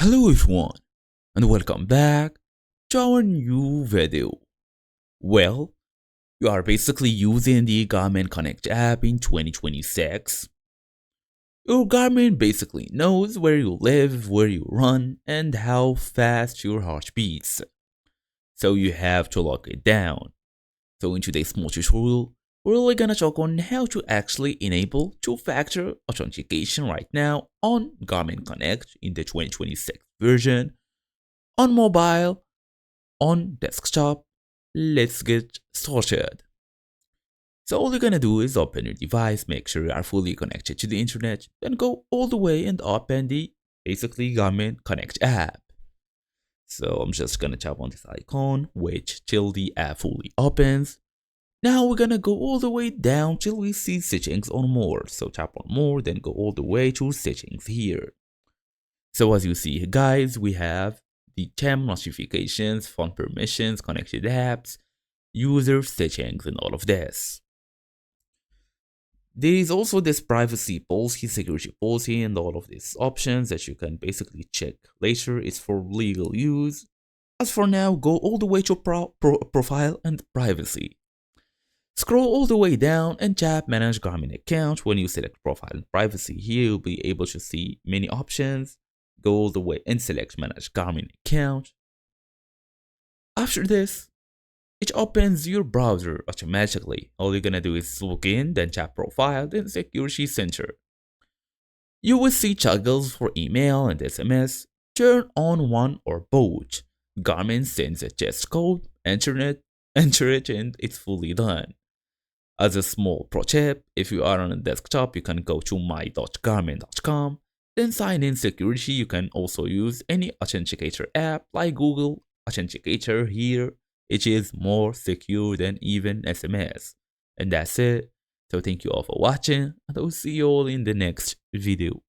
Hello everyone and welcome back to our new video. Well, you are basically using the Garmin Connect app in 2026. Your Garmin basically knows where you live, where you run, and how fast your heart beats. So you have to lock it down. So in today's small tutorial, we're really gonna talk on how to actually enable two-factor authentication right now on Garmin Connect in the 2026 version on mobile, on desktop. Let's get started. So all you're gonna do is open your device, make sure you are fully connected to the internet, then go all the way and open the basically Garmin Connect app. So I'm just gonna tap on this icon, wait till the app fully opens. Now we're gonna go all the way down till we see settings on more. So tap on more, then go all the way to settings here. So as you see guys, we have the temp notifications, phone permissions, connected apps, user settings, and all of this. There is also this privacy policy, security policy, and all of these options that you can basically check later. It's for legal use. As for now, go all the way to profile and privacy. Scroll all the way down and tap manage Garmin account. When you select profile and privacy here, you'll be able to see many options. Go all the way and select manage Garmin account. After this, it opens your browser automatically. All you're gonna do is log in, then tap profile, then security center. You will see toggles for email and SMS. Turn on one or both. Garmin sends a test code, enter it, and it's fully done. As a small pro tip, if you are on a desktop, you can go to my.garmin.com, then sign in security. You can also use any authenticator app like Google Authenticator here. It is more secure than even SMS. And that's it. So thank you all for watching, and I will see you all in the next video.